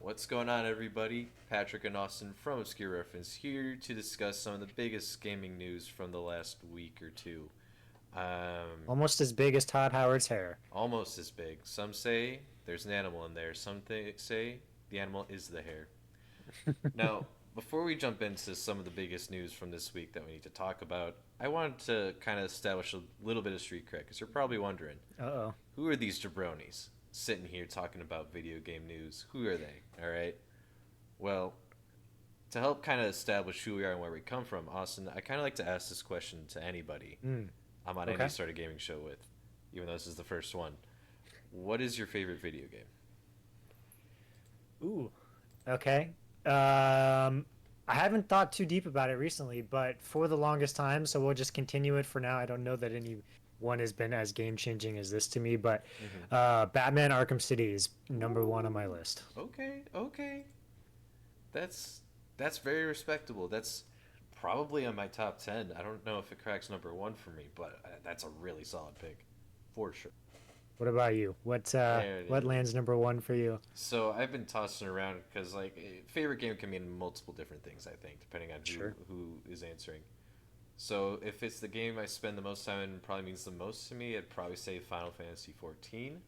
What's going on, everybody? Patrick and Austin from Obscure Reference here to discuss some of the biggest gaming news from the last week or two. Um, Almost as big as Todd Howard's hair. Almost as big. Some say there's an animal in there. Say the animal is the hair. Now, before we jump into some of the biggest news from this week that we need to talk about, I wanted to kind of establish a little bit of street cred because you're probably wondering, Uh-oh. who are these jabronis sitting here talking about video game news? Who are they? All right. Well, to help kind of establish who we are and where we come from, Austin, I kind of like to ask this question to anybody Mm, I'm on any okay. sort of gaming show with, even though this is the first one. What is your favorite video game? Ooh. Okay. Um, I haven't thought too deep about it recently, but for the longest time, so we'll just continue it for now. I don't know that any one has been as game changing as this to me, but Mm-hmm. Batman Arkham City is number one on my Ooh, list. okay, okay. That's that's very respectable. That's probably on my top 10. I don't know if it cracks number one for me, but that's a really solid pick, for sure. What about you? What There it what is. lands number one for you? So I've been tossing around because favorite game can mean multiple different things. I think depending on Sure. who is answering. So if it's the game I spend the most time in, probably means the most to me. I'd probably say Final Fantasy 14.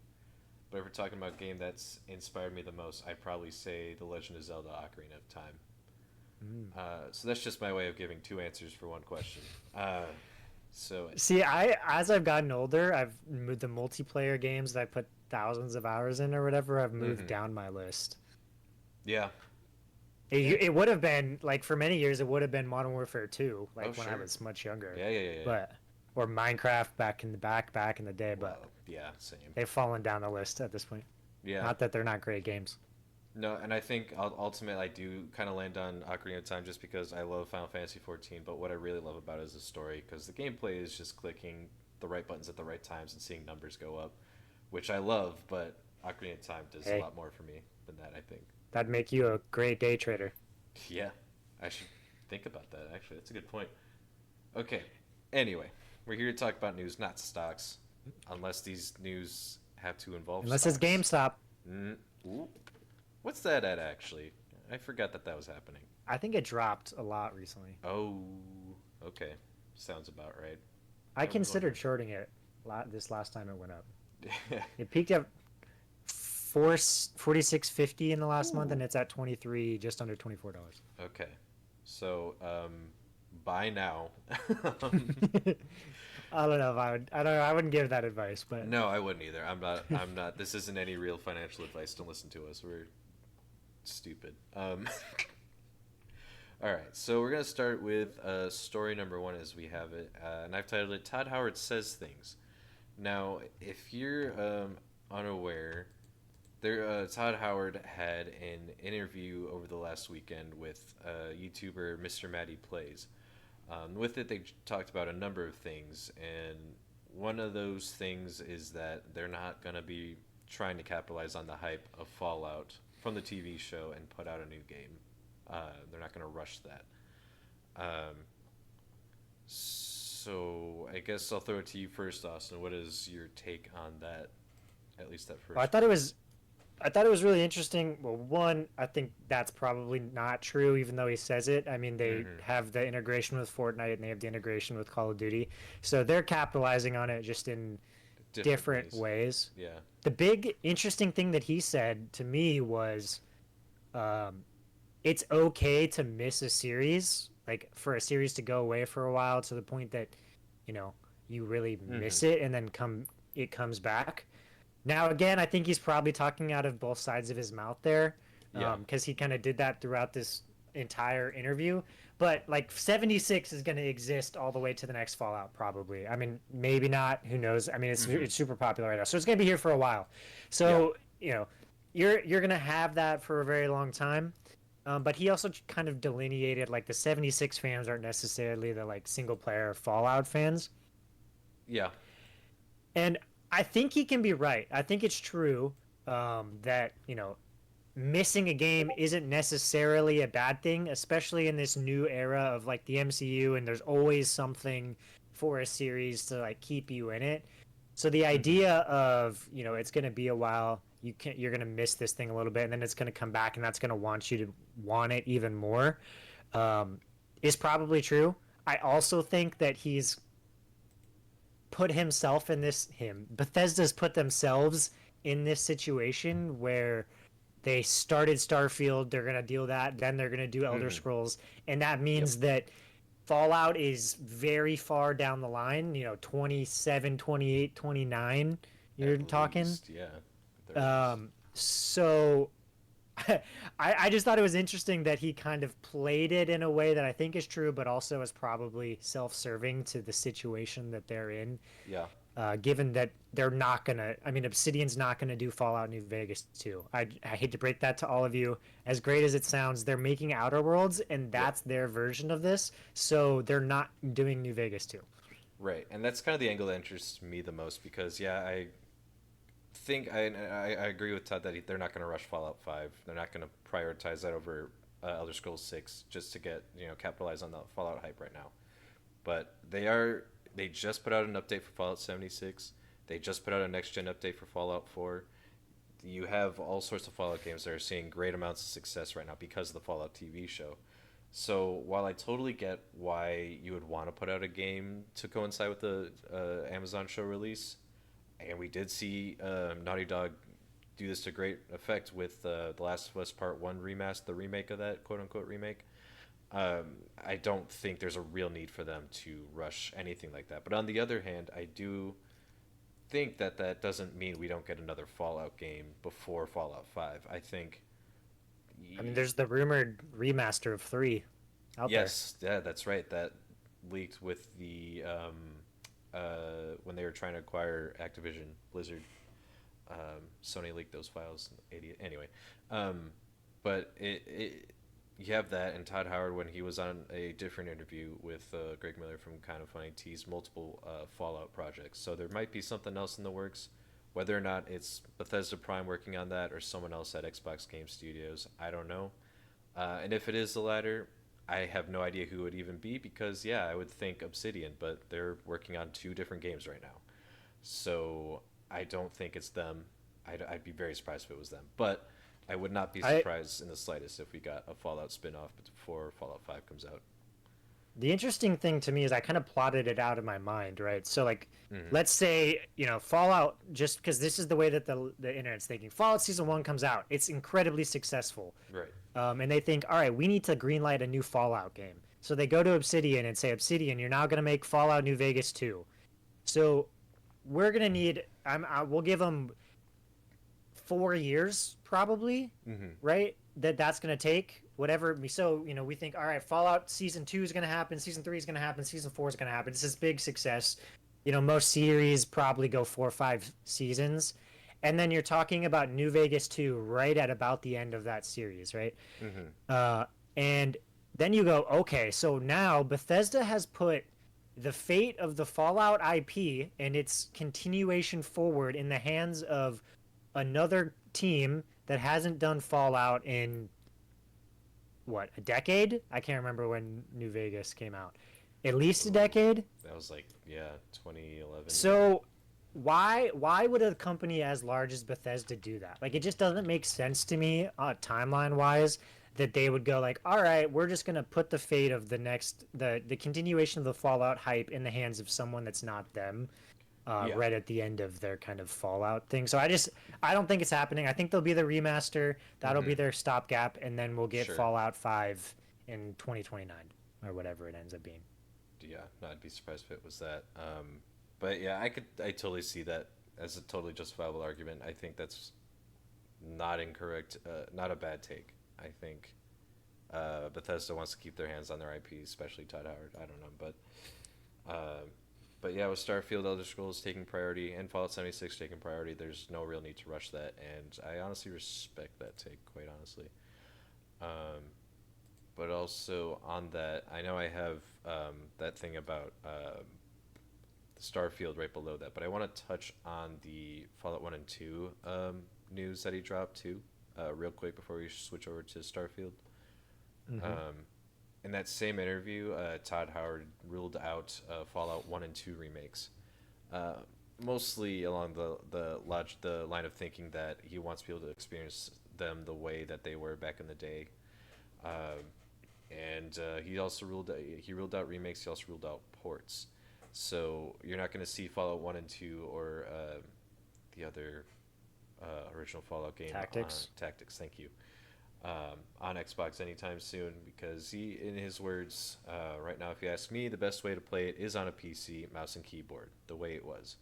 But if we're talking about game that's inspired me the most, I'd probably say The Legend of Zelda: Ocarina of Time. Mm. So that's just my way of giving two answers for one question. So See, as I've gotten older, I've moved the multiplayer games that I put thousands of hours in or whatever. I've moved hmm down my list. yeah, yeah. It would have been like for many years it would have been Modern Warfare 2, Oh like when I sure. was much younger. Yeah. But or Minecraft back in the day, but Well, yeah, same. they've fallen down the list at this point. Yeah. Not that they're not great games. No, and I think ultimately I do kind of land on Ocarina of Time just because I love Final Fantasy 14. But what I really love about it is the story because the gameplay is just clicking the right buttons at the right times and seeing numbers go up, which I love. But Ocarina of Time does a Hey, lot more for me than that. I think. that'd make you a great day trader. Yeah, I should think about that. Actually, that's a good point. Okay. Anyway, we're here to talk about news, not stocks, unless these news have to involve Unless it's stocks. GameStop. Mm. Ooh. What's that at actually? I forgot that that was happening. I think it dropped a lot recently. Oh, okay. Sounds about right. I I was considered wondering. shorting it this last time it went up. Yeah. It peaked at 46.50 in the last month and Ooh. it's at 23 just under $24. Okay. So, buy now. um, I don't know if I would. I don't know. I wouldn't give that advice, but no, I wouldn't either. I'm not. I'm not. This isn't any real financial advice. Don't listen to us. We're stupid. All right. So we're gonna start with story number one as we have it, and I've titled it "Todd Howard Says Things." Now, if you're unaware, Todd Howard had an interview over the last weekend with YouTuber Mr. Matty Plays. With it, they talked about a number of things, and one of those things is that they're not going to be trying to capitalize on the hype of Fallout from the TV show and put out a new game. They're not going to rush that. Um, so I guess I'll throw it to you first, Austin. What is your take on that? At least that well, first part. I thought it was really interesting. Well, one, I think that's probably not true, even though he says it. I mean, they Mm-hmm. have the integration with Fortnite and they have the integration with Call of Duty, so they're capitalizing on it just in Different different ways. ways. Yeah. The big interesting thing that he said to me was, um, it's okay to miss a series, like for a series to go away for a while to the point that, you know, you really Mm-hmm. miss it and then it comes back. Now again, I think he's probably talking out of both sides of his mouth there, Yeah. because he kind of did that throughout this entire interview. But like 76 is going to exist all the way to the next Fallout, probably. I mean, maybe not. Who knows? I mean, Mm-hmm. it's super popular right now, so it's going to be here for a while. Yeah. So you know, you're going to have that for a very long time. But he also kind of delineated like the 76 fans aren't necessarily the like single player Fallout fans. Yeah. And I think he can be right. I think it's true, that, missing a game isn't necessarily a bad thing, especially in this new era of like the MCU, and there's always something for a series to like keep you in it. So the Mm-hmm. idea of, it's going to be a while you're gonna miss this thing a little bit, and then it's gonna come back, and that's gonna want you to want it even more. Um, is probably true. I also think that he's put himself in this him Bethesda's put themselves in this situation where they started Starfield, they're going to deal that, then they're going to do Elder Hmm. Scrolls, and that Yep. means that Fallout is very far down the line, 27, 28, 29 you're At talking. least, yeah, at the very least. So I just thought it was interesting that he kind of played it in a way that I think is true, but also is probably self-serving to the situation that they're in. Yeah. Given that they're not gonna, I mean, Obsidian's not gonna do Fallout New Vegas 2. I hate to break that to all of you. As great as it sounds, they're making Outer Worlds, and Yep. that's their version of this. So they're not doing New Vegas 2. Right, and that's kind of the angle that interests me the most because yeah, I think I agree with Todd that they're not going to rush Fallout 5. They're not going to prioritize that over Elder Scrolls 6 just to get capitalize on the Fallout hype right now. But they just put out an update for Fallout 76. They just put out a next gen update for Fallout 4. You have all sorts of Fallout games that are seeing great amounts of success right now because of the Fallout TV show. So while I totally get why you would want to put out a game to coincide with the Amazon show release, and we did see Naughty Dog do this to great effect with The Last of Us Part One remaster, the remake of that quote unquote remake. I don't think there's a real need for them to rush anything like that. But on the other hand, I do think that that doesn't mean we don't get another Fallout game before Fallout 5. I think I mean, there's the rumored remaster of 3 out there. yes, yeah, that's right. That leaked with the when they were trying to acquire Activision Blizzard. Sony leaked those files. Idiot. Anyway, um, but you have that, and Todd Howard when he was on a different interview with Greg Miller from Kind of Funny teased multiple Fallout projects. So there might be something else in the works. Whether or not it's Bethesda Prime working on that or someone else at Xbox Game Studios, I don't know. And if it is the latter, I have no idea who it would even be because, yeah, I would think Obsidian, but they're working on two different games right now. So I don't think it's them. I'd be very surprised if it was them. But I would not be I surprised in the slightest if we got a Fallout spin off before Fallout 5 comes out. The interesting thing to me is I kind of plotted it out in my mind, right? So like, Hmm. let's say Fallout, just because this is the way that the internet's thinking. Fallout Season 1 comes out, it's incredibly successful, Right. and they think, all right, we need to greenlight a new Fallout game. So they go to Obsidian and say, Obsidian, you're now gonna make Fallout New Vegas 2. So we're gonna need, we'll give them 4 years probably, Hmm. right? That's going to take whatever. So we think, all right, Fallout Season 2 is going to happen, Season 3 is going to happen, Season 4 is going to happen. It's this big success. Most series probably go 4 or 5 seasons, and then you're talking about New Vegas 2 right at about the end of that series, right? Hmm. uh, and then you go, okay, so now Bethesda has put the fate of the Fallout IP and its continuation forward in the hands of another team that hasn't done Fallout in what, a decade? I can't remember when New Vegas came out. At least a Ooh, decade. that was like yeah, 2011 maybe. So why would a company as large as Bethesda do that? Like it just doesn't make sense to me, timeline wise, that they would go like, all right, we're just gonna put the fate of the continuation of the Fallout hype in the hands of someone that's not them, Yeah. right at the end of their kind of Fallout thing. So I don't think it's happening. I think there'll be the remaster. That'll be Hmm. their stopgap, and then we'll get Sure. Fallout 5 in 2029 or whatever it ends up being. Yeah, no, I'd be surprised if it was that. But yeah, I totally see that as a totally justifiable argument. I think that's not incorrect, not a bad take. I think Bethesda wants to keep their hands on their IP, especially Todd Howard. I don't know, uh, but yeah, with Starfield, Elder Scrolls taking priority, and Fallout 76 taking priority, there's no real need to rush that, and I honestly respect that take, quite honestly. Um, but also on that, I know I have that thing about the Starfield right below that, but I want to touch on the Fallout 1 and 2 news that he dropped too, real quick before we switch over to Starfield. Mm-hmm. Um, in that same interview, Todd Howard ruled out Fallout 1 and 2 remakes. Uh, mostly along the line of thinking that he wants people to experience them the way that they were back in the day. Um, and he ruled out remakes. He also ruled out ports. So you're not going to see Fallout 1 and 2 or the other original Fallout game, Tactics. Tactics. Thank you. On Xbox anytime soon, because he, in his words, right now, if you ask me, the best way to play it is on a PC, mouse and keyboard, the way it was.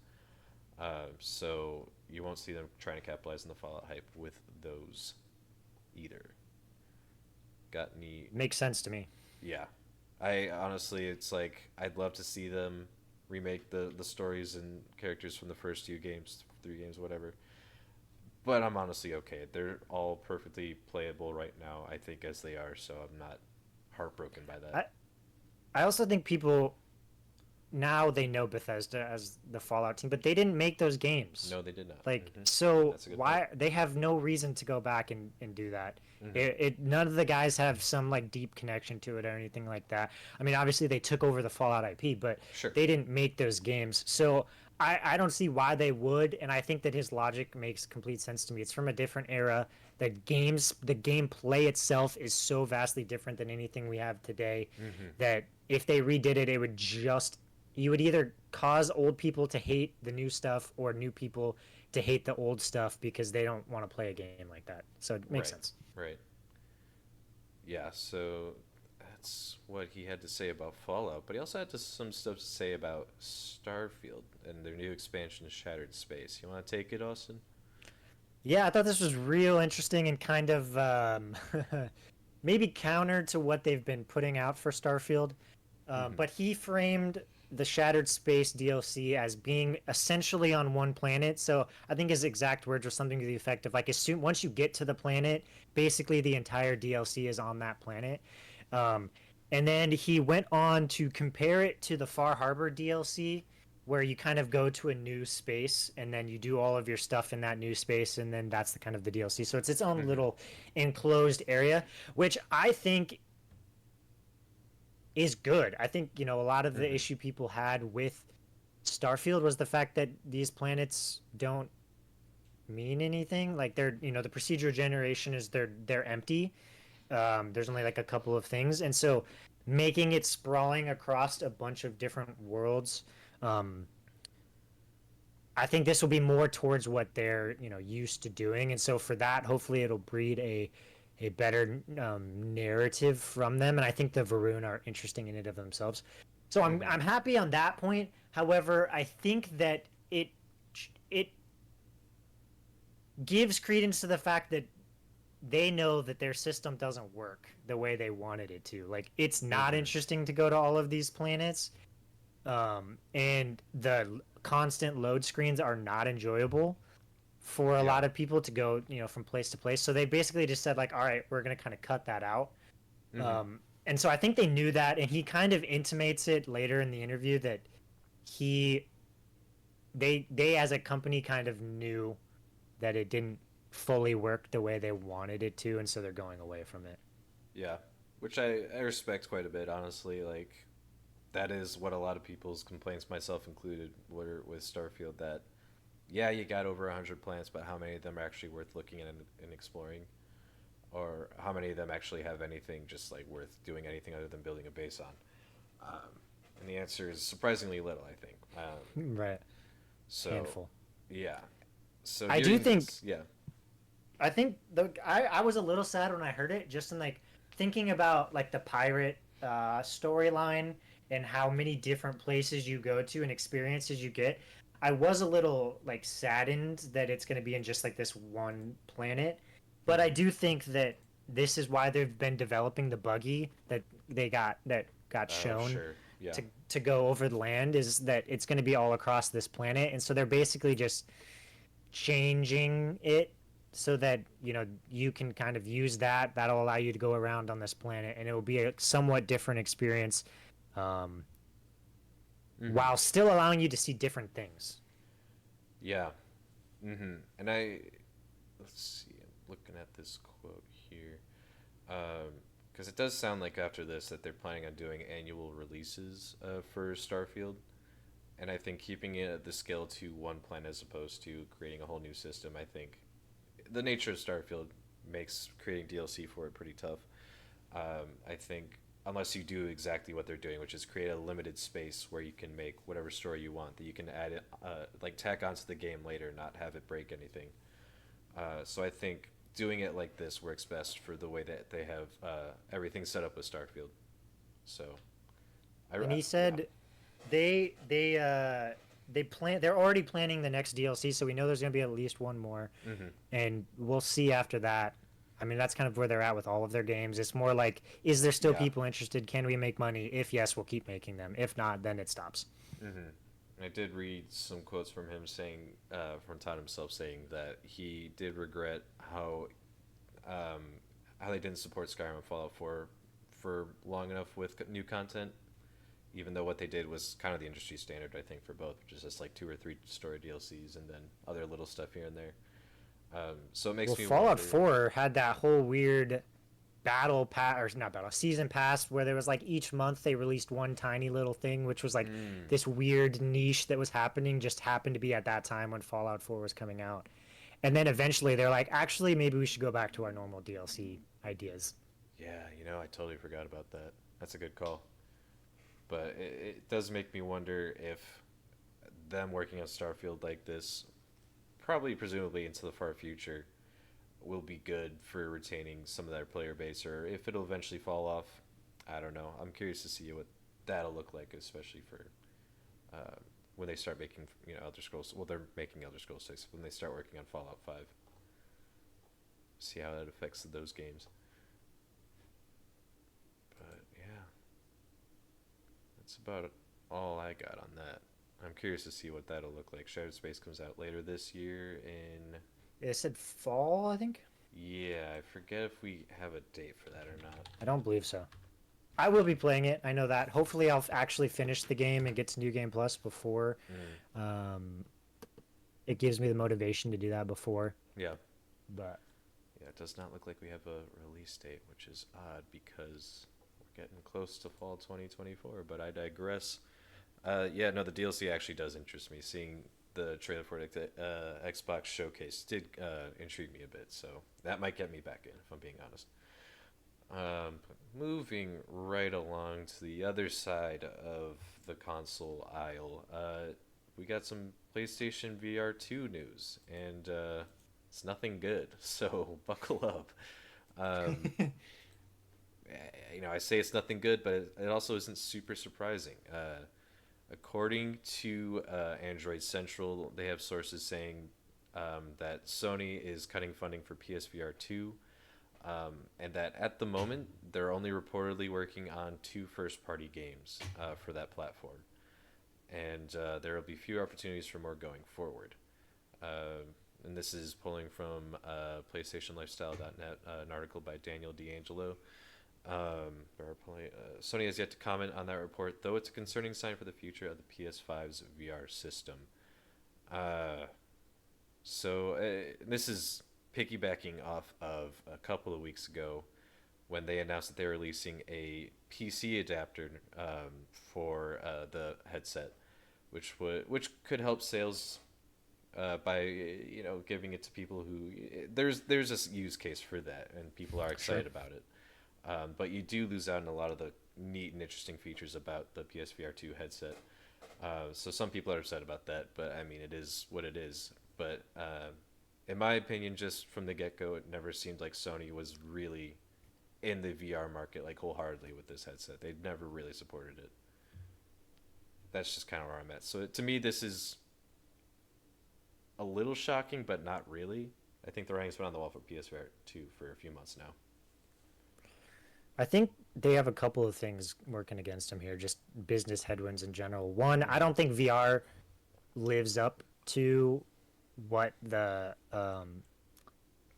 So you won't see them trying to capitalize on the Fallout hype with those either. Got any? Makes sense to me. Yeah, I honestly, it's like I'd love to see them remake the stories and characters from the first few games, 3 games, whatever. But I'm honestly okay. They're all perfectly playable right now, I think, as they are. So I'm not heartbroken by that. I I also think people now they know Bethesda as the Fallout team, but they didn't make those games. No, they did not. Like, Hmm. so That's a good point. why they have no reason to go back and do that. Hmm. None of the guys have some like deep connection to it or anything like that. I mean, obviously they took over the Fallout IP, but Sure. they didn't make those games. So I don't see why they would, and I think that his logic makes complete sense to me. It's from a different era. The gameplay itself is so vastly different than anything we have today Hmm. that if they redid it, it would just you would either cause old people to hate the new stuff or new people to hate the old stuff because they don't want to play a game like that. So it makes Right. sense. Right. Yeah. So that's what he had to say about Fallout. But he also had some stuff to say about Starfield and their new expansion, Shattered Space. You want to take it, Austin? Yeah, I thought this was real interesting and kind of maybe counter to what they've been putting out for Starfield. Hmm. But he framed the Shattered Space DLC as being essentially on one planet. So I think his exact words were something to the effect of like, as soon once you get to the planet, basically the entire DLC is on that planet. Um, and then he went on to compare it to the Far Harbor DLC, where you kind of go to a new space and then you do all of your stuff in that new space, and then that's the kind of the DLC. So it's its own Hmm. little enclosed area, which I think is good. I think, a lot of the Hmm. issue people had with Starfield was the fact that these planets don't mean anything. Like the procedure generation is they're empty. There's only like a couple of things, and so making it sprawling across a bunch of different worlds, um, I think this will be more towards what they're used to doing, and so for that, hopefully, it'll breed a better narrative from them. And I think the Varun are interesting in it of themselves. So I'm Hmm. I'm happy on that point. However, I think that it gives credence to the fact that they know that their system doesn't work the way they wanted it to. Like, it's not Hmm. interesting to go to all of these planets, and the constant load screens are not enjoyable for a Yeah. lot of people to go, from place to place. So they basically just said like, all right, we're gonna kind of cut that out. Hmm. And so I think they knew that, and he kind of intimates it later in the interview that he they as a company kind of knew that it didn't fully work the way they wanted it to, and so they're going away from it. Yeah. Which I respect quite a bit, honestly. Like, that is what a lot of people's complaints, myself included, were with Starfield. That, yeah, you got over 100 planets, but how many of them are actually worth looking at and exploring? Or how many of them actually have anything just like worth doing anything other than building a base on? And the answer is surprisingly little, I think. Right. So, Handful. yeah. So I do hearing think this, yeah. I think I was a little sad when I heard it, just in like thinking about like the pirate storyline and how many different places you go to and experiences you get. I was a little like saddened that it's going to be in just like this one planet, but I Hmm. do think that this is why they've been developing the buggy that got Oh, shown sure. Yeah. to to go over the land, is that it's going to be all across this planet, and so they're basically just changing it so that you can kind of use that'll allow you to go around on this planet, and it will be a somewhat different experience, um, Hmm. while still allowing you to see different things. Yeah. Hmm. And I, let's see, I'm looking at this quote here. Because it does sound like after this that they're planning on doing annual releases for Starfield. And I think keeping it the scale to one planet as opposed to creating a whole new system, I think the nature of Starfield makes creating DLC for it pretty tough. I think unless you do exactly what they're doing, which is create a limited space where you can make whatever story you want that you can add it, like tack onto the game later, not have it break anything. So I think doing it like this works best for the way that they have everything set up with Starfield. So, And he yeah. said they're already planning the next DLC, so we know there's going to be at least one more, Hmm. and we'll see after that. I mean, that's kind of where they're at with all of their games. It's more like, is there still Yeah. people interested? Can we make money? If yes, we'll keep making them. If not, then it stops. Hmm. I did read some quotes from him saying, from Todd himself saying that he did regret um, how they didn't support Skyrim and Fallout 4 for long enough with new content, even though what they did was kind of the industry standard, I think, for both, which is just like 2 or 3 story DLCs and then other little stuff here and there. So it Well, makes me Fallout wonder. 4 had that whole weird battle pass, or not battle, season pass, where there was like each month they released one tiny little thing, which was like Mm, this weird niche that was happening, just happened to be at that time when Fallout 4 was coming out. And then eventually they're like, actually, maybe we should go back to our normal DLC ideas. yeah, I totally forgot about that. That's a good call. But it does make me wonder if them working on Starfield like this, probably presumably into the far future, will be good for retaining some of their player base, or if it'll eventually fall off. I don't know. I'm curious to see what that'll look like, especially for uh, when they start making Elder Scrolls. Well, they're making Elder Scrolls 6 when they start working on Fallout 5. See how that affects those games. But yeah, that's about all I got on that. I'm curious to see what that'll look like. Shattered Space comes out later this year in. It said fall, I think. Yeah, I forget if we have a date for that or not. I don't believe so. I will be playing it. I know that. Hopefully, I'll actually finish the game and get to New Game Plus before Mm, um, it gives me the motivation to do that before. yeah. But Yeah, it does not look like we have a release date, which is odd because we're getting close to fall 2024, but I digress. Yeah, no, the DLC actually does interest me. Seeing the trailer for it at the Xbox showcase did intrigue me a bit, so that might get me back in, if I'm being honest. But moving right along to the other side of the console aisle, we got some PlayStation VR 2 news, and it's nothing good, so buckle up. Um, I say it's nothing good, but it also isn't super surprising. According to Android Central, they have sources saying that Sony is cutting funding for PSVR 2, and that at the moment they're only reportedly working on 2 first-party games for that platform, and there will be few opportunities for more going forward. Uh, and this is pulling from PlayStationLifestyle.net, an article by Daniel D'Angelo. Sony has yet to comment on that report, though it's a concerning sign for the future of the PS5's VR system. Uh, this is piggybacking off of a couple of weeks ago when they announced that they were releasing a PC adapter for the headset, which could help sales by giving it to people who there's a use case for that and people are sure. excited about it. But you do lose out on a lot of the neat and interesting features about the PSVR 2 headset. So some people are upset about that, but I mean, it is what it is. But in my opinion, just from the get go, it never seemed like Sony was really in the VR market like wholeheartedly with this headset. They never really supported it. That's just kind of where I'm at. So to me, this is a little shocking, but not really. I think the writing's been on the wall for PSVR 2 for a few months now. I think they have a couple of things working against them here, just business headwinds in general. One, I Mm-hmm. don't think VR lives up to what the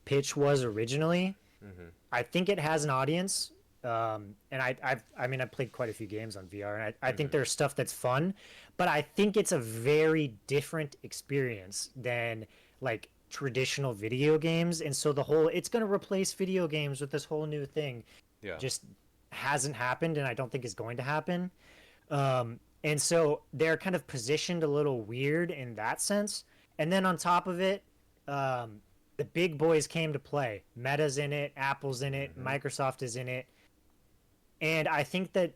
pitch was originally. Mm-hmm. I think it has an audience. And I mean, I played quite a few games on VR, and I think Mm-hmm. there's stuff that's fun, but I think it's a very different experience than like traditional video games. And so the whole, it's going to replace video games with this whole new thing Yeah. just hasn't happened, and I don't think is going to happen. And so they're kind of positioned a little weird in that sense. And then on top of it, um, the big boys came to play. Meta's in it, Apple's in it, Mm-hmm. Microsoft is in it. And I think that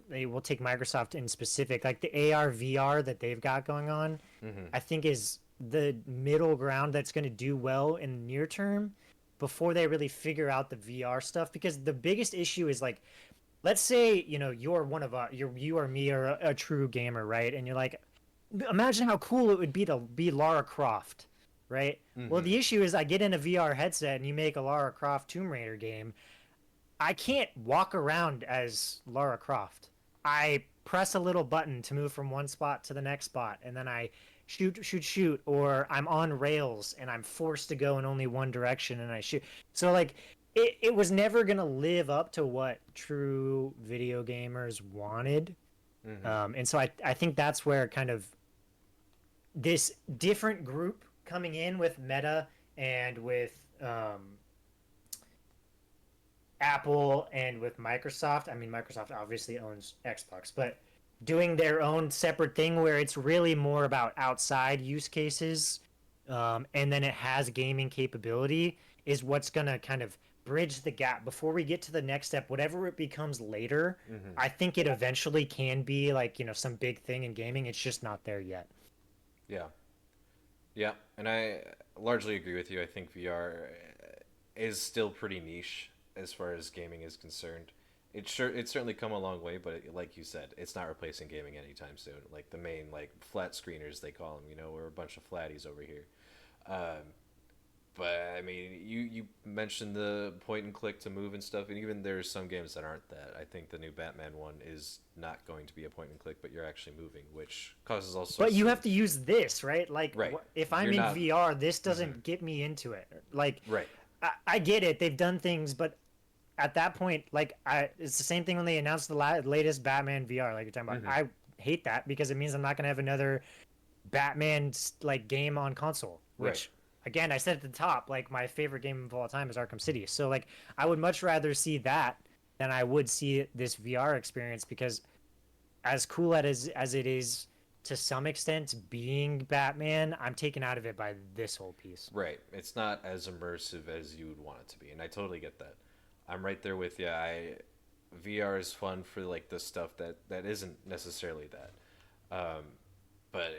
they will take Microsoft in specific, like the AR VR that they've got going on, Mm-hmm. I think is the middle ground that's going to do well in the near term before they really figure out the VR stuff. Because the biggest issue is like, let's say you're one of us, you or me or a true gamer, right? And you're like, imagine how cool it would be to be Lara Croft, right? Well, Mm-hmm. the issue is I get in a VR headset and you make a Lara Croft Tomb Raider game. I can't walk around as Lara Croft. I press a little button to move from one spot to the next spot, and then I shoot, or I'm on rails and I'm forced to go in only one direction and I shoot. So like it was never gonna live up to what true video gamers wanted. Mm-hmm. And so I think that's where kind of this different group coming in with Meta and with Apple and with Microsoft. I mean, Microsoft obviously owns Xbox, but doing their own separate thing where it's really more about outside use cases, and then it has gaming capability is what's going to kind of bridge the gap before we get to the next step, whatever it becomes later. Mm-hmm. I think it eventually can be like, some big thing in gaming. It's just not there yet. Yeah. Yeah, and I largely agree with you. I think VR is still pretty niche as far as gaming is concerned. It's certainly come a long way, but like you said, it's not replacing gaming anytime soon. Like the main like flat screeners they call them, we're a bunch of flatties over here. Um, but I mean, you mentioned the point and click to move and stuff, and even there's some games that aren't that. I think the new Batman one is not going to be a point and click, but you're actually moving, which causes all But sorts you of have to use this, right? Like, right. if I'm You're in not. VR, this Mhm. doesn't get me into it. Like, Right. I get it. They've done things, but at that point, like, it's the same thing when they announced the latest Batman VR, like you're talking about. Hmm. I hate that because it means I'm not gonna have another Batman like game on console. Right. Which, again, I said at the top, like my favorite game of all time is Arkham City. So like, I would much rather see that than I would see this VR experience because as cool as it is to some extent being Batman, I'm taken out of it by this whole piece. Right. It's not as immersive as you would want it to be, and I totally get that. I'm right there with you. I VR is fun for like the stuff that isn't necessarily that. Um, but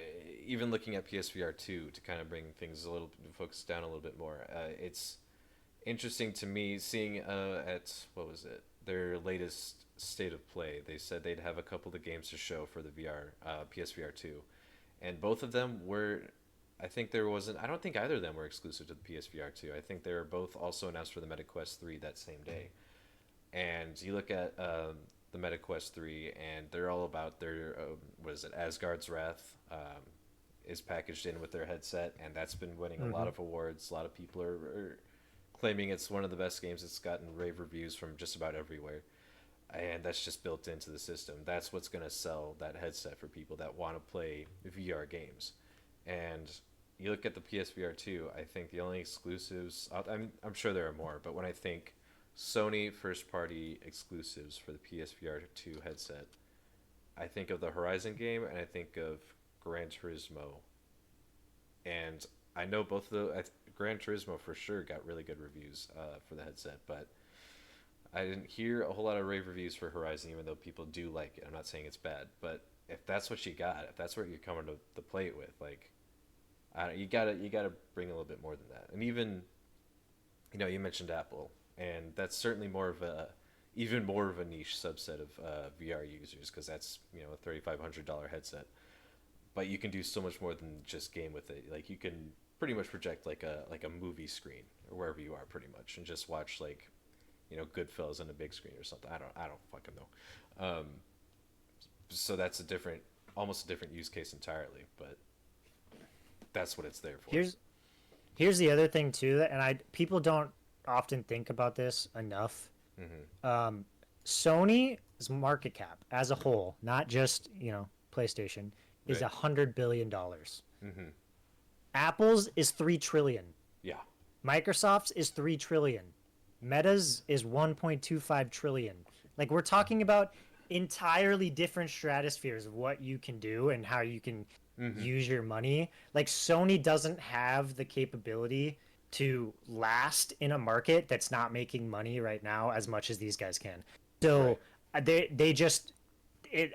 even looking at PSVR 2 to kind of bring things a little focus down a little bit more, it's interesting to me seeing at what was it their latest state of play. They said they'd have a couple of games to show for the VR PSVR 2, and both of them were. I think there wasn't. I don't think either of them were exclusive to the PSVR 2. I think they were both also announced for the MetaQuest 3 that same day. And you look at the MetaQuest 3, and they're all about their what is it? Asgard's Wrath is packaged in with their headset, and that's been winning a lot Mm-hmm. of awards. A lot of people are claiming it's one of the best games. It's gotten rave reviews from just about everywhere, and that's just built into the system. That's what's going to sell that headset for people that want to play VR games. And you look at the PSVR 2, I think the only exclusives, I'm sure there are more, but when I think Sony first party exclusives for the PSVR 2 headset, I think of the Horizon game and I think of Gran Turismo. And I know both of the Gran Turismo for sure got really good reviews for the headset, but I didn't hear a whole lot of rave reviews for Horizon, even though people do like it. I'm not saying it's bad, but if that's what you got, if that's what you're coming to play it with, like, you gotta bring a little bit more than that. And even you mentioned Apple, and that's certainly more of a even more of a niche subset of VR users because that's a $3,500 headset. But you can do so much more than just game with it. Like you can pretty much project like a movie screen or wherever you are pretty much, and just watch like Goodfellas on a big screen or something. I don't fucking know. So that's almost a different use case entirely. But that's what it's there for. Here's here's the other thing too, and I people don't often think about this enough. Hmm. Um, Sony's market cap as a whole, not just PlayStation, is Right. $100 billion. Hmm. Apple's is 3 trillion. Yeah. Microsoft's is 3 trillion. Meta's is 1.25 trillion. Like we're talking about entirely different stratospheres of what you can do and how you can Mm-hmm. use your money. Like Sony doesn't have the capability to last in a market that's not making money right now as much as these guys can. Right. So they just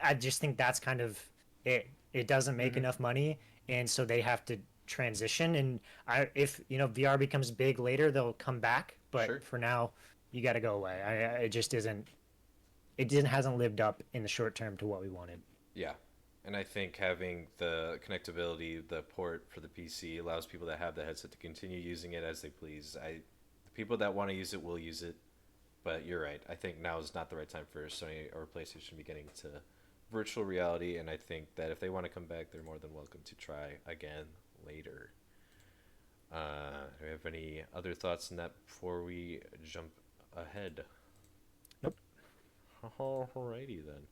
I just think that's kind of it. It doesn't make Mm-hmm. enough money, and so they have to transition. And if VR becomes big later, they'll come back. But Sure. for now, you got to go away. It just isn't. It didn't hasn't lived up in the short term to what we wanted. Yeah. And I think having the connectability, the port for the PC allows people that have the headset to continue using it as they please. The people that want to use it will use it, but you're right. I think now is not the right time for Sony or PlayStation to be getting to virtual reality, and I think that if they want to come back, they're more than welcome to try again later. Do we have any other thoughts on that before we jump ahead? Nope. Alrighty then.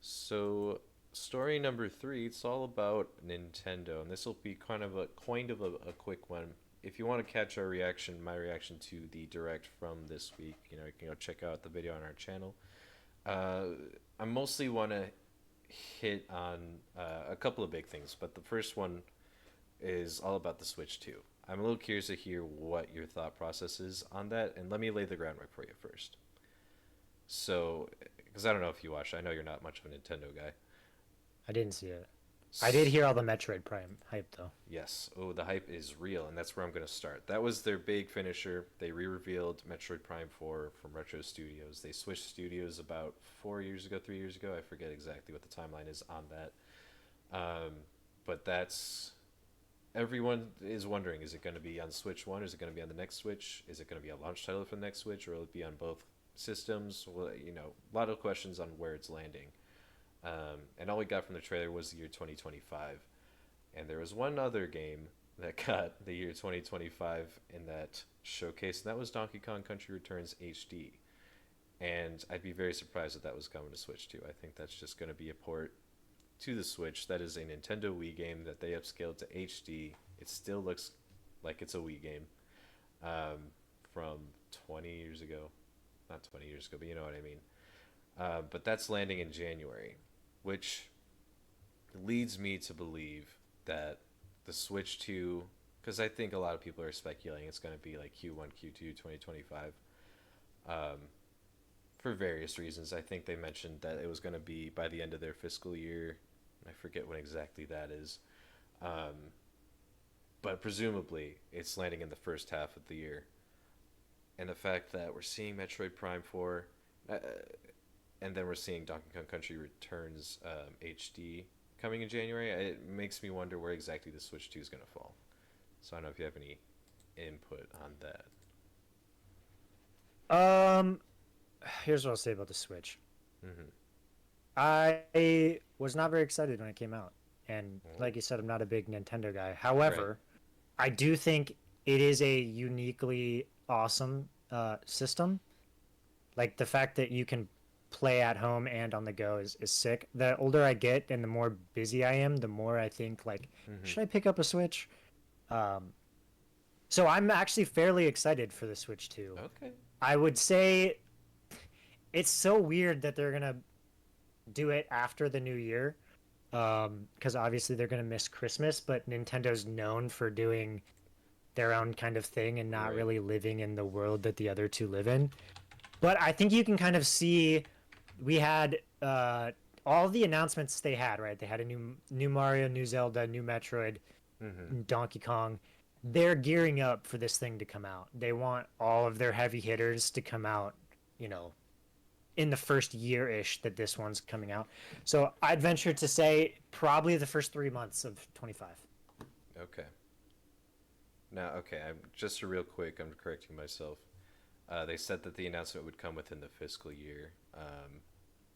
So, story number three, it's all about Nintendo, and this will be kind of a quick one. If you want to catch our reaction, my reaction to the direct from this week, you can go check out the video on our channel. Uh, I mostly want to hit on a couple of big things, but the first one is all about the Switch 2. I'm a little curious to hear what your thought process is on that, and let me lay the groundwork for you first. So, because I don't know if you watched, I know you're not much of a Nintendo guy. I didn't see it. I did hear all the Metroid Prime hype though. Yes. Oh, the hype is real, and that's where I'm going to start. That was their big finisher. They re-revealed Metroid Prime 4 from Retro Studios. They switched studios about 4 years ago, 3 years ago. I forget exactly what the timeline is on that. Um, but that's everyone is wondering: is it going to be on Switch One? Is it going to be on the next Switch? Is it going to be a launch title for the next Switch, or will it be on both systems? Well, a lot of questions on where it's landing. And all we got from the trailer was the year 2025. And there was one other game that got the year 2025 in that showcase, and that was Donkey Kong Country Returns HD. And I'd be very surprised if that was coming to Switch too. I think that's just going to be a port to the Switch. That is a Nintendo Wii game that they upscaled to HD. It still looks like it's a Wii game from 20 years ago. Not 20 years ago, but you know what I mean. But that's landing in January, which leads me to believe that the Switch 2, because I think a lot of people are speculating it's going to be like Q1, Q2, 2025, um, for various reasons. I think they mentioned that it was going to be by the end of their fiscal year. I forget when exactly that is. Um, but presumably it's landing in the first half of the year. And the fact that we're seeing Metroid Prime 4, and then we're seeing Donkey Kong Country Returns HD coming in January, it makes me wonder where exactly the Switch 2 is going to fall. So I don't know if you have any input on that. Um, Here's what I'll say about the Switch. Mm-hmm. I was not very excited when it came out, and Oh, like you said, I'm not a big Nintendo guy. right. However, I do think it is a uniquely awesome system. Like the fact that you can play at home and on the go is sick. The older I get and the more busy I am, the more I think like, Mm-hmm. should I pick up a Switch? Um, so I'm actually fairly excited for the Switch too. Okay. I would say it's so weird that they're gonna do it after the new year, because obviously they're gonna miss Christmas, but Nintendo's known for doing their own kind of thing and not Right. really living in the world that the other two live in. But I think you can kind of see we had all the announcements they had, right? They had a new Mario, new Zelda, new Metroid, Mm-hmm. Donkey Kong. They're gearing up for this thing to come out. They want all of their heavy hitters to come out, you know, in the first year ish that this one's coming out. So I'd venture to say probably the first 3 months of 25. Okay. Now, okay, I'm just a real quick. I'm correcting myself. They said that the announcement would come within the fiscal year.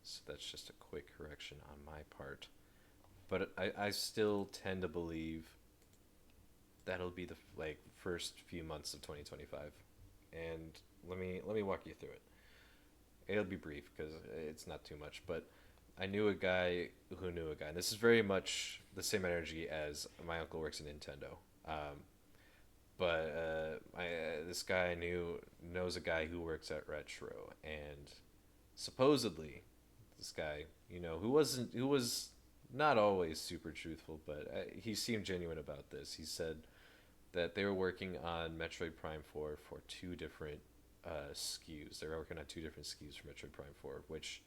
So that's just a quick correction on my part. But I still tend to believe that'll be the like first few months of 2025. And let me walk you through it. It'll be brief because it's not too much, but I knew a guy who knew a guy. And this is very much the same energy as my uncle works in Nintendo. But this guy I knew knows a guy who works at Retro, and supposedly this guy, who was not always super truthful, but he seemed genuine about this. He said that they were working on Metroid Prime 4 for two different SKUs. They were working on two different SKUs for Metroid Prime 4, which,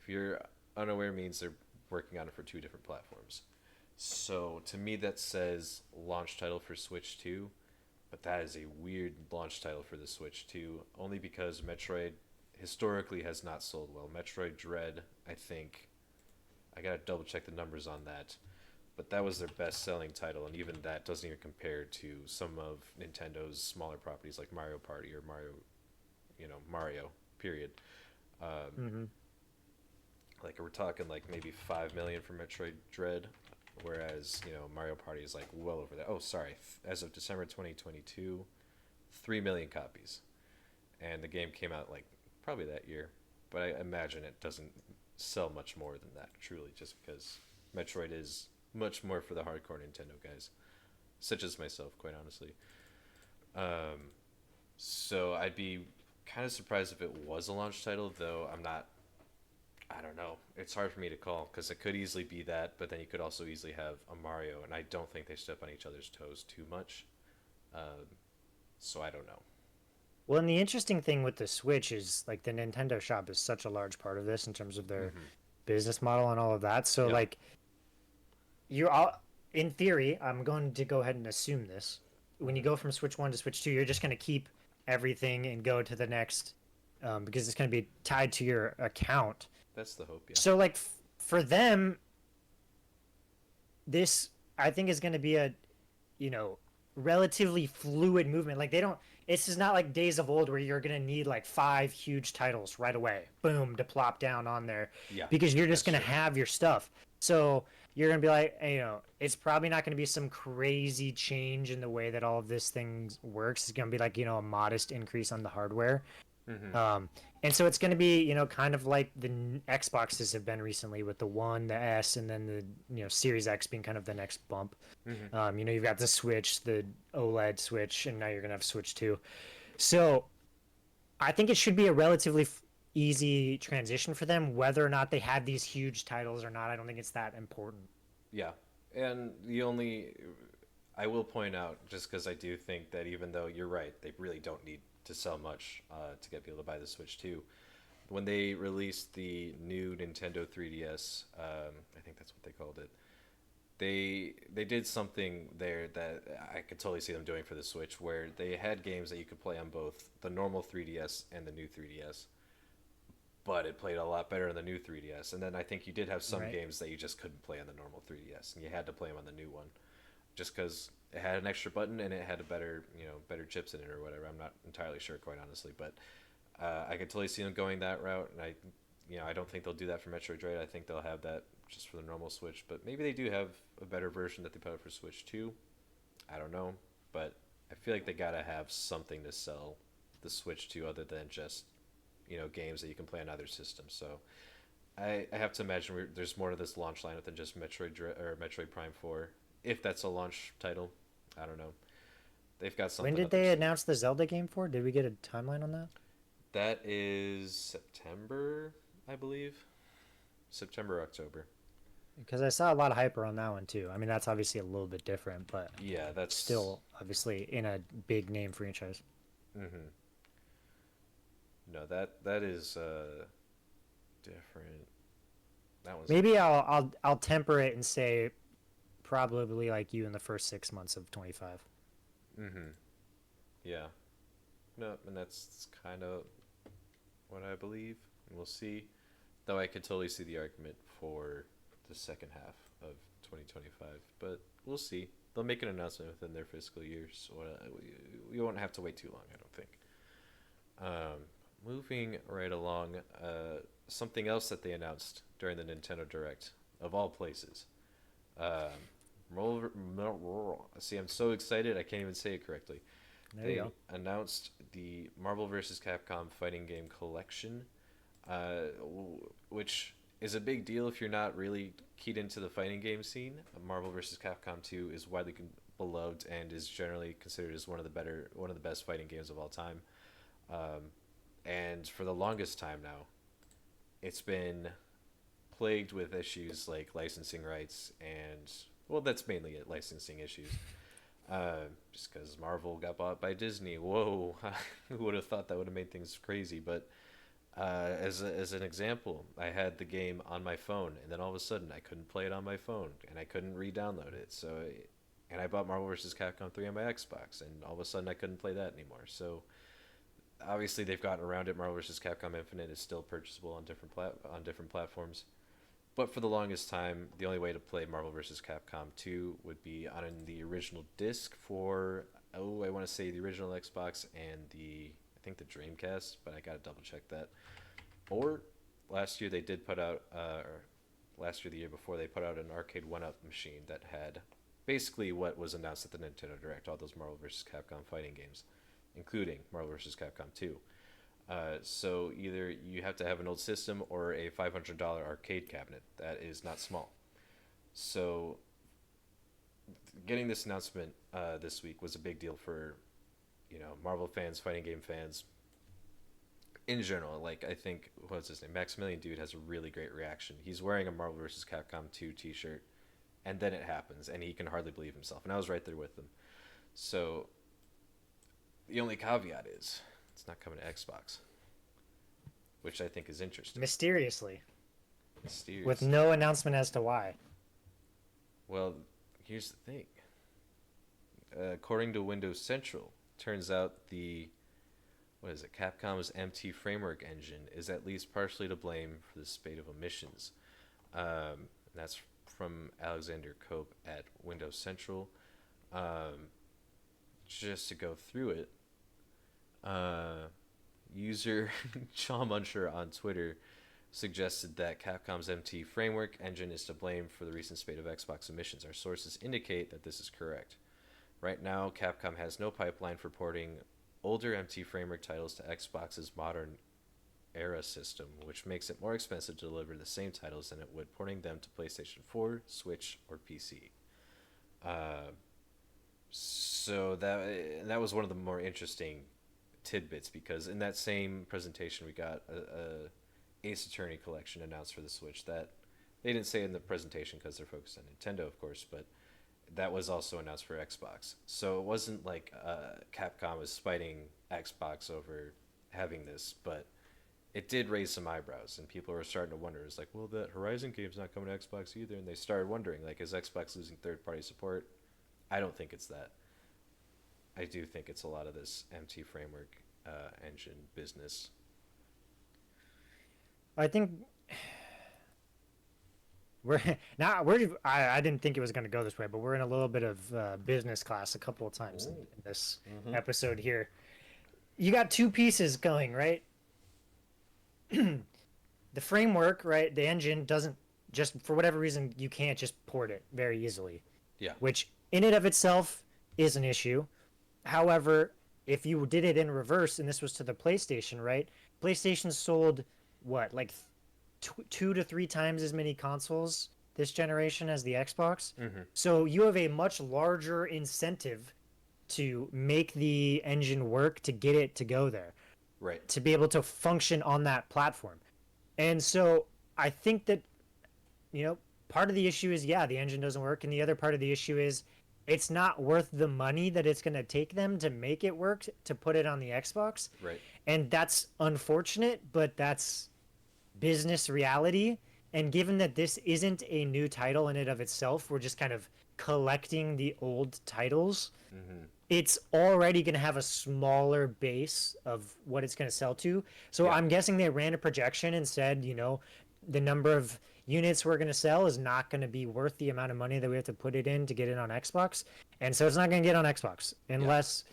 if you're unaware, means they're working on it for two different platforms. So to me, that says launch title for Switch 2, but that is a weird launch title for the Switch 2, only because Metroid historically has not sold well. Metroid Dread, I think, I gotta double check the numbers on that, but that was their best selling title, and even that doesn't even compare to some of Nintendo's smaller properties like Mario Party or Mario, period. Um, Hmm. like we're talking like maybe 5 million for Metroid Dread, whereas Mario Party is like well over that. Oh, sorry, as of December 2022, 3 million copies, and the game came out like probably that year, but I imagine it doesn't sell much more than that, truly, just because Metroid is much more for the hardcore Nintendo guys, such as myself, quite honestly. Um, so I'd be kind of surprised if it was a launch title, though I'm not. I don't know. It's hard for me to call because it could easily be that, but then you could also easily have a Mario, and I don't think they step on each other's toes too much. Um, so I don't know. Well, and the interesting thing with the Switch is like the Nintendo shop is such a large part of this in terms of their Mm-hmm. business model and all of that. So Yep. like you're all in theory, I'm going to go ahead and assume this. When you Mm-hmm. go from Switch 1 to Switch 2, you're just going to keep everything and go to the next because it's going to be tied to your account. That's the hope. Yeah. So like for them, this I think is going to be a you know relatively fluid movement. Like they don't. It's just not like Days of Old where you're going to need like five huge titles right away, boom, to plop down on there, Yeah. because you're just That's going to true. have your stuff. So you're going to be like, it's probably not going to be some crazy change in the way that all of this thing works. It's going to be like a modest increase on the hardware. Mm-hmm. Um, and so it's going to be, kind of like the Xboxes have been recently with the One, the S, and then the Series X being kind of the next bump. Mm-hmm. You've got the Switch, the OLED Switch, and now you're gonna have Switch 2. So I think it should be a relatively easy transition for them, whether or not they have these huge titles or not. I don't think it's that important. Yeah. And the only I will point out, just because I do think that even though you're right, they really don't need to sell much to get people to buy the Switch 2. When they released the new Nintendo 3DS, I think that's what they called it. They did something there that I could totally see them doing for the Switch, where they had games that you could play on both the normal 3DS and the new 3DS, but it played a lot better on the new 3DS. And then I think you did have some Right. games that you just couldn't play on the normal 3DS, and you had to play them on the new one, just because it had an extra button and it had a better chips in it or whatever. I'm not entirely sure, quite honestly, but I could totally see them going that route, and I don't think they'll do that for Metroid Dread. I think they'll have that just for the normal Switch, but maybe they do have a better version that they put out for Switch 2. I don't know, but I feel like they gotta have something to sell the Switch to other than just games that you can play on other systems. So I have to imagine there's more to this launch lineup than just or Metroid Prime 4. If that's a launch title, I don't know. They've got When something did up their they sleeve. announce the Zelda game for? Did we get a timeline on that? That is September, I believe. September, October. Because I saw a lot of hype around that one too. I mean, that's obviously a little bit different, but Yeah, that's. still obviously in a big name franchise. Hmm. No, that is different. That one's Maybe different. I'll temper it and say probably like you in the first 6 months of 25. Hmm. Yeah. No, and that's kind of what I believe. And we'll see. Though I could totally see the argument for the second half of 2025, but we'll see. They'll make an announcement within their fiscal year, so we won't have to wait too long, I don't think. Moving right along, something else that they announced during the Nintendo Direct, of all places. Um, See, I'm so excited I can't even say it correctly. There you They go. announced the Marvel vs. Capcom Fighting Game Collection, which is a big deal if you're not really keyed into the fighting game scene. Marvel vs. Capcom 2 is widely beloved and is generally considered as one of the best fighting games of all time. Um, and for the longest time now, it's been plagued with issues like licensing rights and, well, that's mainly it, licensing issues. Just because Marvel got bought by Disney. Whoa, who would have thought that would have made things crazy? But as an example, I had the game on my phone, and then all of a sudden I couldn't play it on my phone, and I couldn't re-download it. And I bought Marvel vs. Capcom 3 on my Xbox, and all of a sudden I couldn't play that anymore. So obviously they've gotten around it. Marvel vs. Capcom Infinite is still purchasable on different platforms. But for the longest time, the only way to play Marvel vs. Capcom 2 would be on the original disc for, oh, I want to say the original Xbox and I think the Dreamcast, but I gotta double check that. Or last year they did put out, or last year, the year before, they put out an arcade 1-up machine that had basically what was announced at the Nintendo Direct, all those Marvel vs. Capcom fighting games, including Marvel vs. Capcom 2. So either you have to have an old system or a $500 arcade cabinet. That is not small. So getting this announcement this week was a big deal for, Marvel fans, fighting game fans in general. Like, I think, what's his name, Maximilian Dude has a really great reaction. He's wearing a Marvel vs. Capcom 2 t-shirt, and then it happens, and he can hardly believe himself. And I was right there with him. So the only caveat is it's not coming to Xbox, which I think is interesting. Mysteriously. Mysterious. With no announcement as to why. Well, here's the thing. According to Windows Central, turns out Capcom's MT framework engine is at least partially to blame for the spate of omissions. That's from Alexander Cope at Windows Central. Just to go through it, user John Muncher on Twitter suggested that Capcom's MT framework engine is to blame for the recent spate of Xbox omissions. Our sources indicate that this is correct. Right now, Capcom has no pipeline for porting older MT framework titles to Xbox's modern era system, which makes it more expensive to deliver the same titles than it would porting them to PlayStation 4, Switch, or PC. So that was one of the more interesting tidbits, because in that same presentation we got a Ace Attorney collection announced for the Switch that they didn't say in the presentation because they're focused on Nintendo, of course, but that was also announced for Xbox. So it wasn't like Capcom was fighting Xbox over having this, but it did raise some eyebrows, and people were starting to wonder. It's like, well, that Horizon game's not coming to Xbox either, and they started wondering, like, is Xbox losing third-party support? I don't think it's that. I do think it's a lot of this MT framework engine business. I think I didn't think it was going to go this way, but we're in a little bit of business class a couple of times in this episode here. You got two pieces going, right? The framework, right? The engine doesn't just, for whatever reason, you can't just port it very easily. Yeah. Which in and of itself is an issue. However, if you did it in reverse, and this was to the PlayStation, right? PlayStation sold what, like 2 to 3 times as many consoles this generation as the Xbox. So you have a much larger incentive to make the engine work, to get it to go there, right? To be able to function on that platform. And so I think that, part of the issue is, yeah, the engine doesn't work, and the other part of the issue is it's not worth the money that it's going to take them to make it work, to put it on the Xbox. Right. And that's unfortunate, but that's business reality. And given that this isn't a new title in and of itself, we're just kind of collecting the old titles. It's already going to have a smaller base of what it's going to sell to. So I'm guessing they ran a projection and said, the number of units we're going to sell is not going to be worth the amount of money that we have to put it in to get it on Xbox. And so it's not going to get on Xbox unless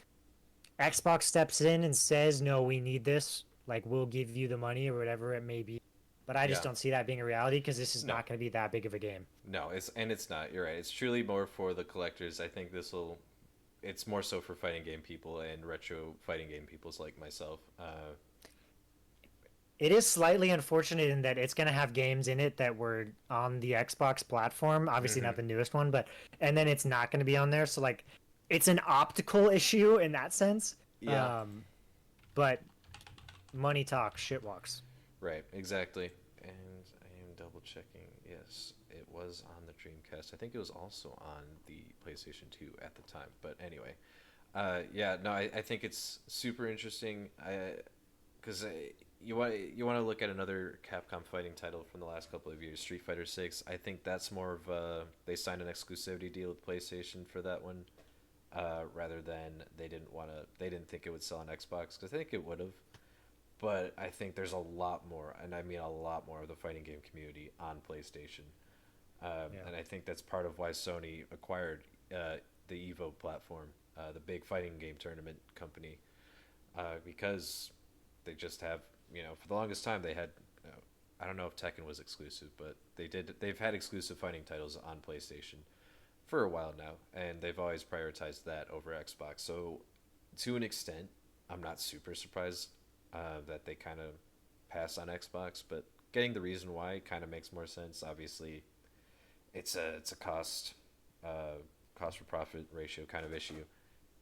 Xbox steps in and says, no, we need this. Like, we'll give you the money or whatever it may be. But I just don't see that being a reality, because this is not going to be that big of a game. No, it's not. You're right. It's truly more for the collectors. I think it's more so for fighting game people and retro fighting game peoples like myself. It is slightly unfortunate in that it's going to have games in it that were on the Xbox platform, obviously not the newest one, and then it's not going to be on there. So, like, it's an optical issue in that sense. Yeah. But money talks, shit walks. Right, exactly. And I am double checking. Yes, it was on the Dreamcast. I think it was also on the PlayStation 2 at the time. But anyway, yeah, no, I think it's super interesting. Because you want to look at another Capcom fighting title from the last couple of years, Street Fighter 6. I think that's more of a they signed an exclusivity deal with PlayStation for that one, rather than they didn't think it would sell on Xbox because I think it would have. But I think there's a lot more, and I mean a lot more of the fighting game community on PlayStation, Yeah. and I think that's part of why Sony acquired the Evo platform, the big fighting game tournament company, because they just have, for the longest time they had, I don't know if Tekken was exclusive, but they've had exclusive fighting titles on PlayStation for a while now, and they've always prioritized that over Xbox. So to an extent, I'm not super surprised that they kind of pass on Xbox, but getting the reason why kind of makes more sense. Obviously, it's a cost for profit ratio kind of issue,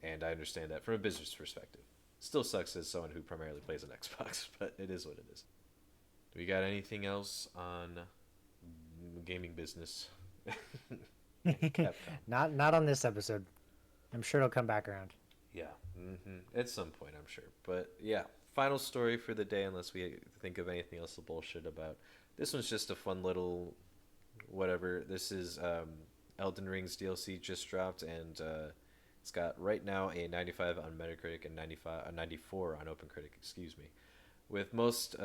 and I understand that from a business perspective. Still sucks as someone who primarily plays on Xbox, but it is what it is. Do we got anything else on gaming business? Capcom. Not on this episode. I'm sure it'll come back around. Yeah, at some point, I'm sure. But yeah, final story for the day, unless we think of anything else to bullshit about. This one's just a fun little whatever. This is Elden Ring's DLC just dropped, and it's got right now a 95 on Metacritic and 94 on OpenCritic. Excuse me, with most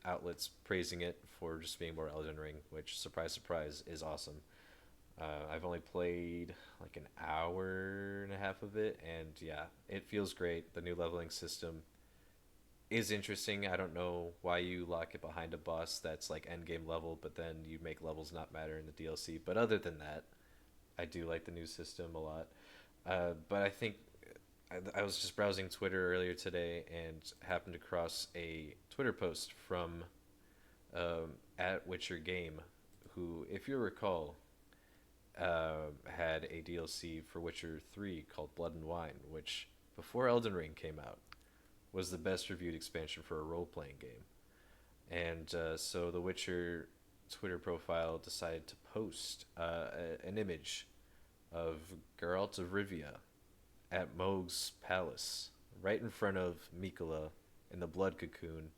outlets praising it for just being more Elden Ring, which surprise surprise is awesome. I've only played like an hour and a half of it, and yeah, it feels great. The new leveling system is interesting. I don't know why you lock it behind a boss that's like end game level, but then you make levels not matter in the DLC. But other than that, I do like the new system a lot. But I think I was just browsing Twitter earlier today and happened across a Twitter post from at Witcher Game, who, if you recall, had a DLC for Witcher 3 called Blood and Wine, which, before Elden Ring came out, was the best reviewed expansion for a role playing game. And so the Witcher Twitter profile decided to post an image of Geralt of Rivia at Mohg's palace, right in front of Mikola in the blood cocoon,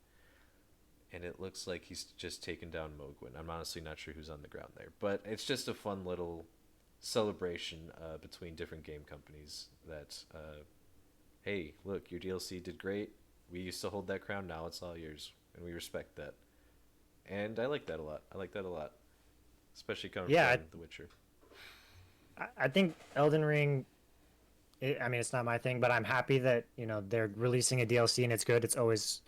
and it looks like he's just taken down Mogwin. I'm honestly not sure who's on the ground there, but it's just a fun little celebration between different game companies that, hey, look, your DLC did great. We used to hold that crown, now it's all yours, and we respect that. And I like that a lot. I like that a lot, especially coming Yeah, from The Witcher. I think Elden Ring. I mean, it's not my thing, but I'm happy that they're releasing a DLC and it's good. It's always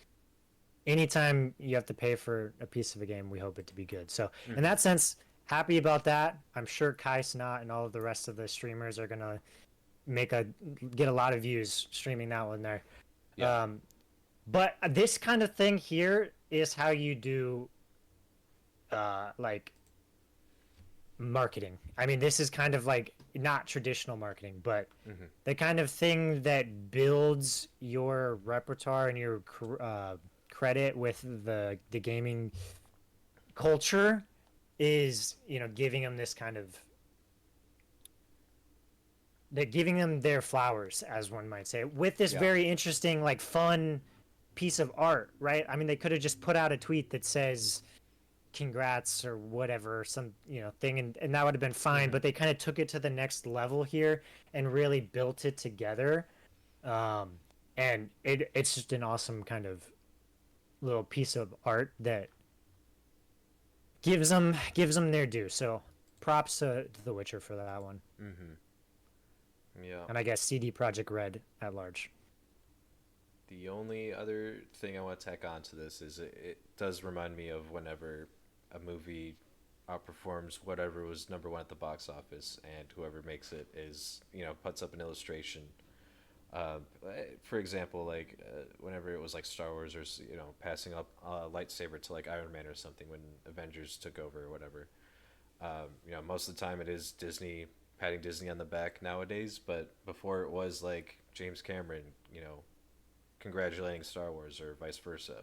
anytime you have to pay for a piece of a game, we hope it to be good. So in Mm-hmm. that sense, happy about that. I'm sure Kai Snot and all of the rest of the streamers are gonna make a get a lot of views streaming that one there. Yeah. Um, but this kind of thing here is how you do like marketing. I mean, this is kind of like not traditional marketing, but Mm-hmm. the kind of thing that builds your repertoire and your credit with the gaming culture is giving them this kind of they're giving them their flowers, as one might say, with this Yeah. very interesting, like, fun piece of art, right? I mean, they could have just put out a tweet that says congrats or whatever, some thing, and that would have been fine, Mm-hmm. but they kind of took it to the next level here and really built it together. um and it's just an awesome kind of little piece of art that gives them their due. So props to The Witcher for that one, Mm-hmm. Yeah. and I guess CD Project Red at large. The only other thing I want to tack on to this is it does remind me of whenever a movie outperforms whatever was number one at the box office, and whoever makes it is, puts up an illustration. Uh, for example, like whenever it was like Star Wars, or passing up a lightsaber to like Iron Man or something when Avengers took over or whatever. Most of the time it is Disney patting Disney on the back nowadays, but before it was like James Cameron, congratulating Star Wars or vice versa.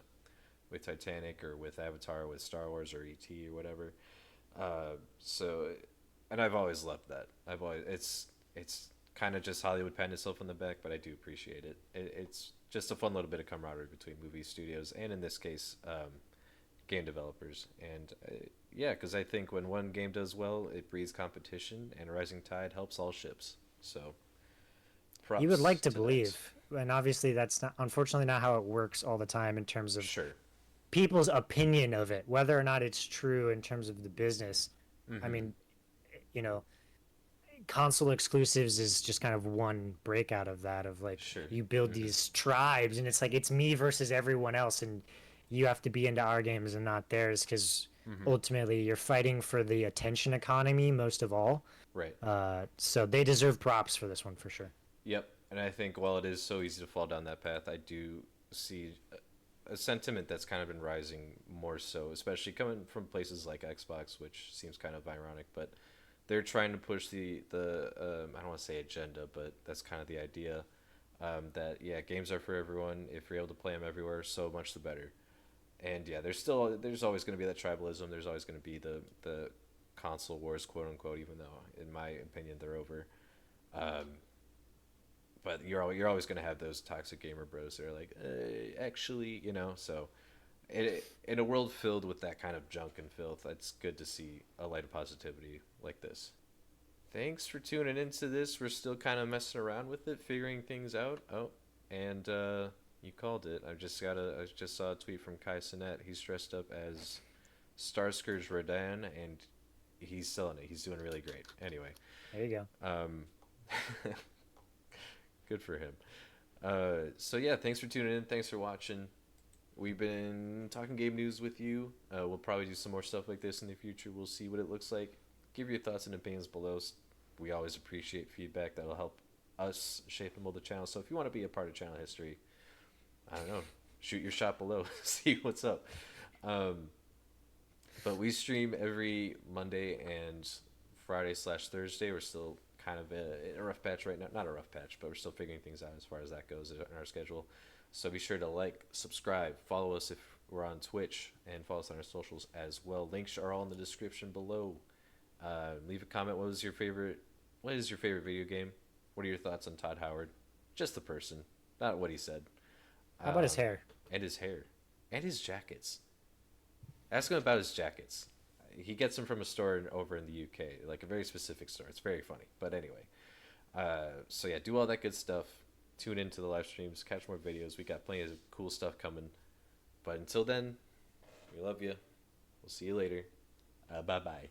with Titanic or with Avatar, or with Star Wars or ET or whatever. So, and I've always loved that. I've always it's kind of just Hollywood patting itself on the back, but I do appreciate it. It's just a fun little bit of camaraderie between movie studios and in this case, game developers. And yeah, because I think when one game does well, it breeds competition, and a rising tide helps all ships. So You would props like to to that. believe, and obviously that's not, unfortunately, not how it works all the time in terms of Sure. people's opinion of it, whether or not it's true in terms of the business. I Mm-hmm. mean, you know, console exclusives is just kind of one breakout of that, of like Sure. you build Mm-hmm. these tribes and it's like it's me versus everyone else, and you have to be into our games and not theirs, because Mm-hmm. ultimately you're fighting for the attention economy most of all. Right. So they deserve props for this one for sure. Yep. And I think while it is so easy to fall down that path, I do see a sentiment that's kind of been rising more so, especially coming from places like Xbox, which seems kind of ironic, but they're trying to push the I don't want to say agenda, but that's kind of the idea, that yeah, games are for everyone. If you're able to play them everywhere, so much the better. And yeah, there's always going to be that tribalism. There's always going to be the console wars, quote unquote. Even though, in my opinion, they're over. Um, but you're always going to have those toxic gamer bros that are like, actually, So, in a world filled with that kind of junk and filth, it's good to see a light of positivity like this. Thanks for tuning into this. We're still kind of messing around with it, figuring things out. Oh, and you called it. I just saw a tweet from Kai Sinet. He's dressed up as Starscourge Rodan, and he's selling it. He's doing really great. Anyway, There you go. um, good for him. So yeah, thanks for tuning in. Thanks for watching. We've been talking game news with you. We'll probably do some more stuff like this in the future. We'll see what it looks like. Give your thoughts and opinions below. We always appreciate feedback. That'll help us shape and mold the channel. So if you want to be a part of channel history, I don't know, shoot your shot below. See what's up. Um, but we stream every Monday and Friday/Thursday. We're still kind of in a rough patch right now. Not a rough patch, but we're still figuring things out as far as that goes in our schedule. So be sure to like, subscribe, follow us if we're on Twitch, and follow us on our socials as well. Links are all in the description below. Leave a comment. What is your favorite video game? What are your thoughts on Todd Howard? Just the person, not what he said. How about his hair? And his hair, and his jackets. Ask him about his jackets. He gets them from a store over in the UK, like a very specific store. It's very funny. But anyway, so yeah, do all that good stuff. Tune into the live streams, catch more videos. We got plenty of cool stuff coming. But until then, we love you. We'll see you later. Bye bye.